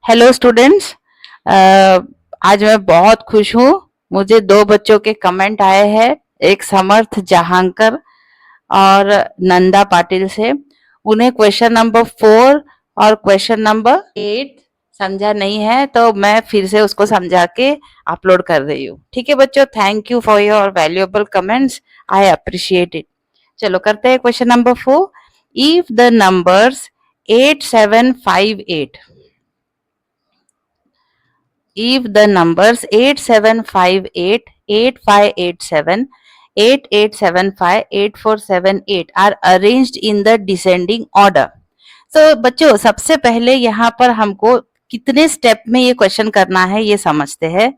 Hello students. आज मैं बहुत खुश हूँ। मुझे दो बच्चों के कमेंट आए हैं, एक समर्थ जहांकर और नंदा पाटिल से। उन्हें क्वेश्चन नंबर 4 और क्वेश्चन नंबर 8 समझा नहीं है, तो मैं फिर से उसको समझा के अपलोड कर रही हूँ। ठीक है बच्चों, thank you for your valuable comments, I appreciate it. चलो करते हैं question number 4। If the numbers 8758 if the numbers 8758, 8587, 8875, 8478 are arranged in the descending order. तो बच्चों सबसे पहले यहाँ पर हमको कितने स्टेप में ये क्वेश्चन करना है ये समझते हैं।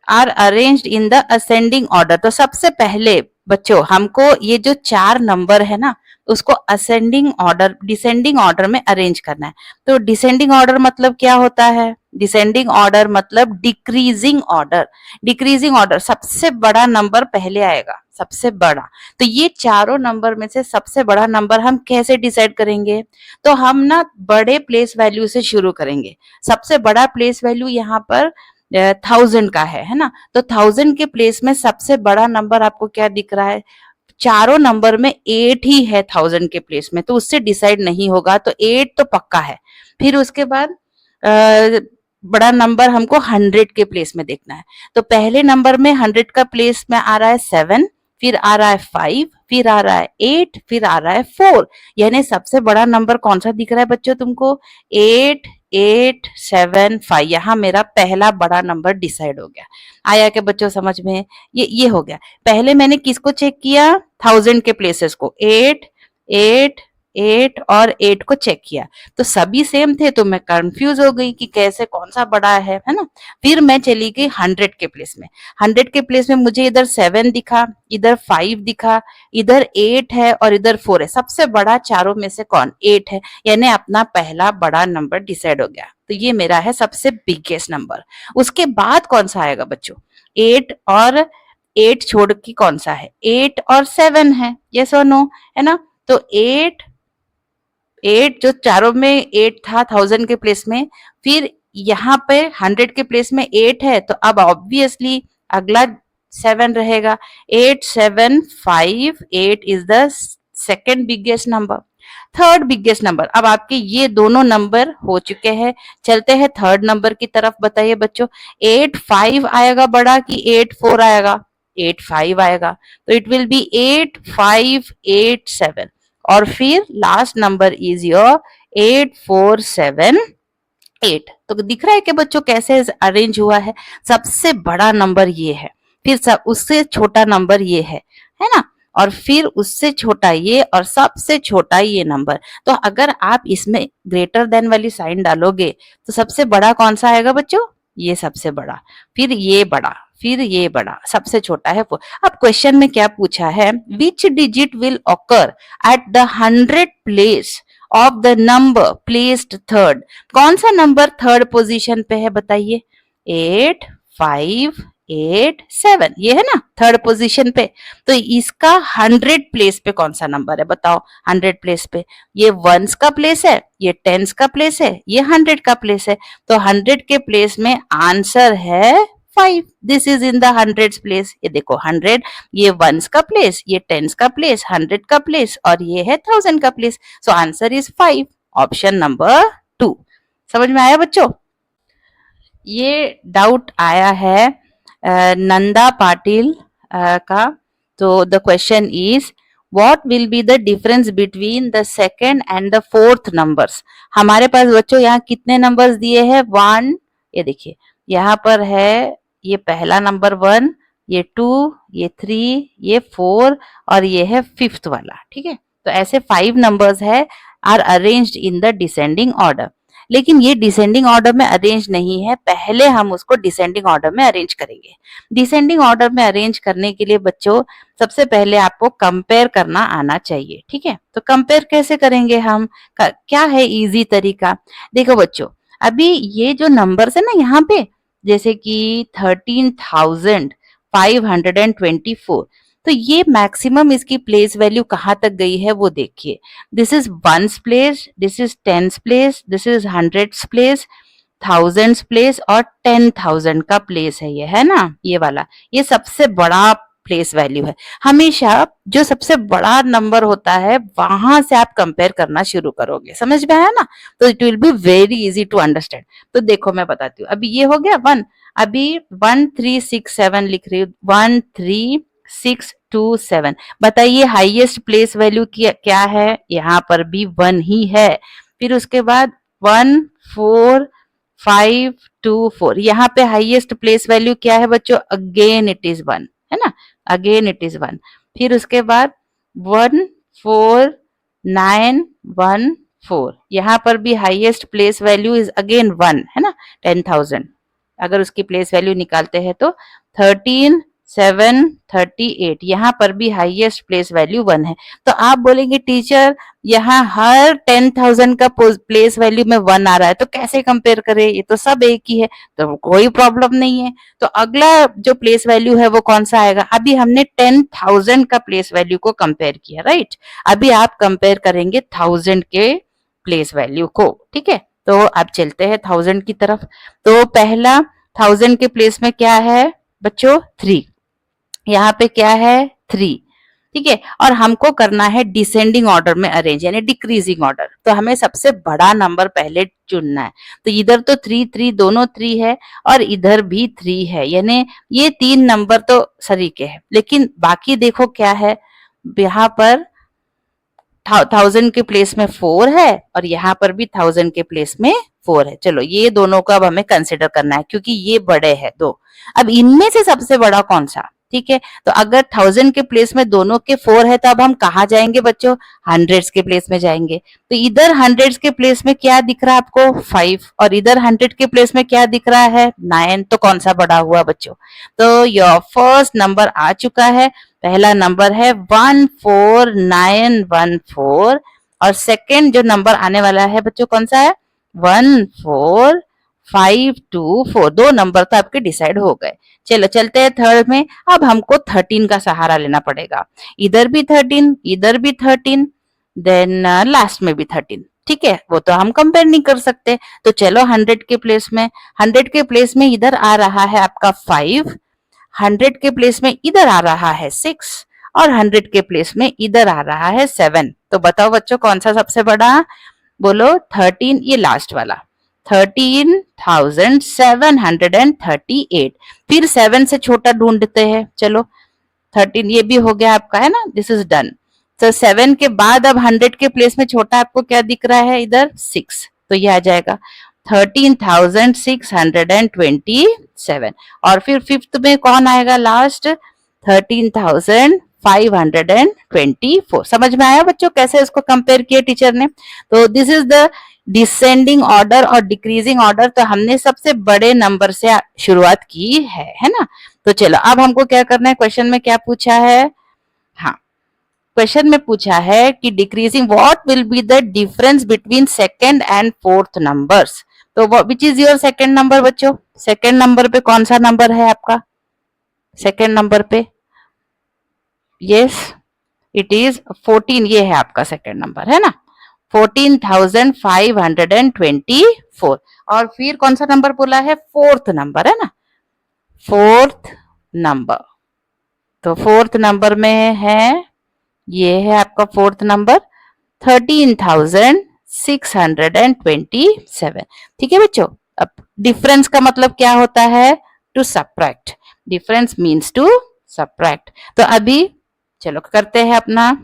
Are arranged in the ascending order. तो सबसे पहले बच्चों हमको ये जो चार नंबर है ना, उसको असेंडिंग ऑर्डर डिसेंडिंग ऑर्डर में अरेंज करना है। तो डिसेंडिंग ऑर्डर मतलब क्या होता है? डिसेंडिंग ऑर्डर मतलब डिक्रीजिंग ऑर्डर। डिक्रीजिंग ऑर्डर, सबसे बड़ा नंबर पहले आएगा, सबसे बड़ा। तो ये चारों नंबर में से सबसे बड़ा नंबर हम कैसे डिसाइड करेंगे? तो हम ना बड़े प्लेस वैल्यू से शुरू करेंगे। सबसे बड़ा प्लेस वैल्यू यहाँ पर 1000 का है ना। तो 1000 के प्लेस में सबसे बड़ा नंबर आपको क्या दिख रहा है? चारों नंबर में 8 ही है 1000 के प्लेस में, तो उससे डिसाइड नहीं होगा, तो 8 तो पक्का है। फिर उसके बाद बड़ा नंबर हमको 100 के प्लेस में देखना है। तो पहले नंबर में 100 का प्लेस में आ रहा है 7, फिर आ रहा है 5, फिर आ रहा है 8, फिर आ रहा है 4। यानी सबसे बड़ा नंबर कौन सा दिख रहा है बच्चों तुमको? 8, 8, 7, 5। यहाँ मेरा पहला बड़ा नंबर डिसाइड हो गया। आया क्या बच्चों समझ में? ये हो गया। पहले मैंने किसको चेक किया? 1000 के प्लेसेस को, 8, 8, 8 और 8 को चेक किया। तो सभी सेम थे, तो मैं कंफ्यूज हो गई कि कैसे कौन सा बड़ा है ना। फिर मैं चली गई 100 के प्लेस में। 100 के प्लेस में मुझे इधर 7 दिखा, इधर 5 दिखा, इधर 8 है और इधर 4 है। सबसे बड़ा चारों में से कौन? 8 है। यानी अपना पहला बड़ा नंबर डिसाइड हो गया। तो ये मेरा है सबसे बिगेस्ट नंबर। उसके बाद कौन सा आएगा बच्चों? 8 और 8 छोड़ के कौन सा है? 8 और 7 है। यस और नो? है ना। तो 8 जो चारों में 8 था 1000 के प्लेस में, फिर यहाँ पे 100 के प्लेस में 8 है, तो अब ऑब्वियसली अगला 7 रहेगा। 8, 7, 5, 8 is the second biggest number. Third biggest number, अब आपके ये दोनों नंबर हो चुके हैं। चलते हैं थर्ड नंबर की तरफ। बताइए बच्चों, 8, 5 आएगा बड़ा कि 8, 4 आएगा? 8, 5 आएगा। तो इट विल बी 8, 5, 8, 7। और फिर लास्ट नंबर इज योर 8, 4, 7, 8। तो दिख रहा है कि बच्चों कैसे अरेंज हुआ है? सबसे बड़ा नंबर ये है, फिर उससे छोटा नंबर ये है ना, और फिर उससे छोटा ये, और सबसे छोटा ये नंबर। तो अगर आप इसमें ग्रेटर देन वाली साइन डालोगे तो सबसे बड़ा कौन सा आएगा बच्चों? ये सबसे बड़ा, फिर ये बड़ा, फिर ये बड़ा, सबसे छोटा है वो। अब क्वेश्चन में क्या पूछा है? Which digit will occur at the 100 place of the number placed third. कौन सा नंबर थर्ड पोजीशन पे है बताइए? 8, 5, 8, 7, ये है ना थर्ड पोजीशन पे। तो इसका 100 प्लेस पे कौन सा नंबर है बताओ? 100 प्लेस पे ये वंस का प्लेस है, ये टेंस का प्लेस है, ये 100 का प्लेस है। तो 100 के प्लेस में आंसर है 5। This is in the 100 place. ये देखो 100, ये वंस का प्लेस, ये टेंस का प्लेस, 100 का प्लेस, और ये है 1000 का place. So answer is 5, option number 2। समझ में आया बच्चों? ये डाउट आया है नंदा पाटिल का। तो the question is what will be the difference between the second and the fourth numbers. हमारे पास बच्चों यहाँ कितने नंबर्स दिए हैं? 1, ये देखिए यहाँ पर है, ये पहला नंबर 1, ये 2, ये 3, ये 4 और ये है 5th वाला। ठीक है, तो ऐसे 5 नंबर्स है are arranged in the descending order. लेकिन ये डिसेंडिंग ऑर्डर में अरेंज नहीं है, पहले हम उसको डिसेंडिंग ऑर्डर में अरेंज करेंगे। डिसेंडिंग ऑर्डर में अरेंज करने के लिए बच्चों सबसे पहले आपको कंपेयर करना आना चाहिए। ठीक है, तो कंपेयर कैसे करेंगे हम? क्या है इजी तरीका? देखो बच्चों, अभी ये जो नंबर्स है ना यहाँ पे, जैसे कि 13,524, तो ये मैक्सिमम इसकी प्लेस वैल्यू कहाँ तक गई है वो देखिए। This is ones place, this is tens place, this is 100th place, thousands place और 10,000 का प्लेस है, ये है ना, ये वाला, ये सबसे बड़ा प्लेस वैल्यू है। हमेशा जो सबसे बड़ा नंबर होता है वहां से आप कंपेयर करना शुरू करोगे, समझ में आया ना? तो it will be very easy to understand. तो देखो मैं बताती हूँ, अभी ये हो गया 1, अभी 1367 लिख रही हूँ, 13,627। बताइए हाईएस्ट प्लेस वैल्यू क्या है? यहाँ पर भी 1 ही है। फिर उसके बाद 14,524, यहाँ पे हाईएस्ट प्लेस वैल्यू क्या है बच्चों? अगेन इट इज 1, है ना, अगेन इट इज 1। फिर उसके बाद 14,914, यहाँ पर भी highest place value is again 1, है ना, 10,000। अगर उसकी प्लेस वैल्यू निकालते हैं तो 13,738, यहाँ पर भी हाईएस्ट प्लेस वैल्यू 1 है। तो आप बोलेंगे टीचर यहाँ हर 10,000 का प्लेस वैल्यू में 1 आ रहा है, तो कैसे कंपेयर करें, ये तो सब एक ही है। तो कोई प्रॉब्लम नहीं है। तो अगला जो प्लेस वैल्यू है वो कौन सा आएगा? अभी हमने 10,000 का प्लेस वैल्यू को कंपेयर किया, राइट? अभी आप कंपेयर करेंगे 1000 के प्लेस वैल्यू को, ठीक है? तो आप चलते हैं 1000 की तरफ। तो पहला 1000 के प्लेस में क्या है बच्चों? 3। यहाँ पे क्या है? 3, ठीक है। और हमको करना है डिसेंडिंग ऑर्डर में अरेंज, यानी डिक्रीजिंग ऑर्डर। तो हमें सबसे बड़ा नंबर पहले चुनना है। तो इधर तो 3 3 दोनों 3 है और इधर भी 3 है, यानी ये 3 नंबर तो सरीके हैं। लेकिन बाकी देखो क्या है, यहाँ पर 1000 के प्लेस में 4 है और यहाँ पर भी 1000 के प्लेस में 4 है। चलो ये दोनों को अब हमें कंसिडर करना है क्योंकि ये बड़े हैं दो। अब इनमें से सबसे बड़ा कौन सा? ठीक है, तो अगर 1000 के प्लेस में दोनों के 4 है तो अब हम कहाँ जाएंगे बच्चों? हंड्रेड्स के प्लेस में जाएंगे। तो इधर हंड्रेड्स के प्लेस में क्या दिख रहा है आपको? 5, और इधर 100 के प्लेस में क्या दिख रहा है? 9। तो कौन सा बड़ा हुआ बच्चों? तो योर फर्स्ट नंबर आ चुका है। पहला नंबर है 14914 और सेकंड जो नंबर आने वाला है बच्चों कौन सा है? 14524। दो नंबर तो आपके डिसाइड हो गए। चलो चलते हैं थर्ड में। अब हमको 13 का सहारा लेना पड़ेगा। इधर भी 13, इधर भी 13, देन लास्ट में भी 13। ठीक है, वो तो हम कंपेयर नहीं कर सकते। तो चलो 100 के प्लेस में, 100 के प्लेस में इधर आ रहा है आपका 5, 100 के प्लेस में इधर आ रहा है 6 और 100 के प्लेस में इधर आ रहा है 7। तो बताओ बच्चों कौन सा सबसे बड़ा? बोलो 13, ये लास्ट वाला, 13,738। फिर 7 से छोटा ढूंढते हैं। चलो 13 ये भी हो गया आपका, है ना, दिस इज डन। तो 7 के बाद अब 100 के प्लेस में छोटा आपको क्या दिख रहा है? इधर 6, तो ये आ जाएगा 13,627। और फिर फिफ्थ में कौन आएगा लास्ट? 13,524। समझ में आया बच्चों कैसे इसको कंपेयर किया टीचर ने? तो this is the descending order और डिक्रीजिंग ऑर्डर। तो हमने सबसे बड़े नंबर से शुरुआत की है ना? तो चलो अब हमको क्या करना है, क्वेश्चन में क्या पूछा है? हाँ, क्वेश्चन में पूछा है कि decreasing what will be the difference between second and fourth numbers. तो which is your second number बच्चों? सेकंड नंबर पे कौन सा नंबर है आपका? सेकंड नंबर पे यस इट इज 14, ये है आपका सेकंड नंबर, है ना, 14,524। और फिर कौन सा नंबर बोला है? फोर्थ नंबर, है ना, फोर्थ नंबर। तो फोर्थ नंबर में है, ये है आपका फोर्थ नंबर 13,627। ठीक है बच्चों। अब डिफरेंस का मतलब क्या होता है? To subtract. Difference means to subtract. तो अभी चलो करते हैं अपना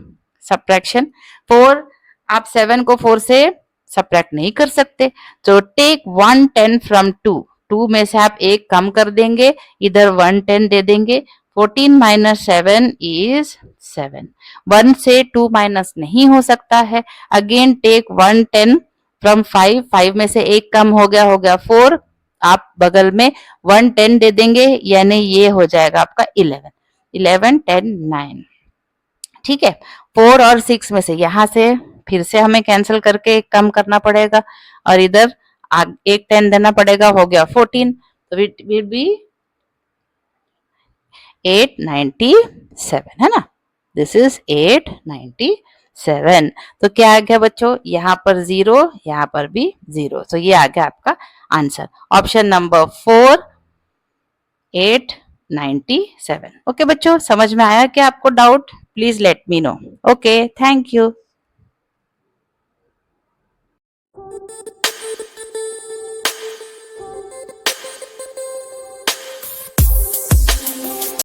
सब्ट्रैक्शन। 4, आप 7 को 4 से सब्ट्रैक्ट नहीं कर सकते, तो टेक 110 फ्रॉम 2। 2 में से आप एक कम कर देंगे, इधर 110 दे देंगे। 14 माइनस 7 इज 7। 1 से 2 माइनस नहीं हो सकता है। Again take 110 from 5। 5 में से एक कम हो गया 4। आप बगल में 110 दे देंगे, यानी ये हो जाएगा आपका 11। 11 10 9। ठीक है, 4 और 6 में से यहां से फिर से हमें कैंसिल करके एक कम करना पड़ेगा और इधर एक 10 देना पड़ेगा, हो गया 14। तो इट विल बी 897, है ना, दिस इज 897। 7। तो क्या आ गया बच्चों, यहाँ पर 0, यहाँ पर भी 0, तो ये आ गया आपका आंसर, ऑप्शन नंबर 4, 897। ओके बच्चों, समझ में आया क्या आपको doubt? Please let me know. Okay, thank you.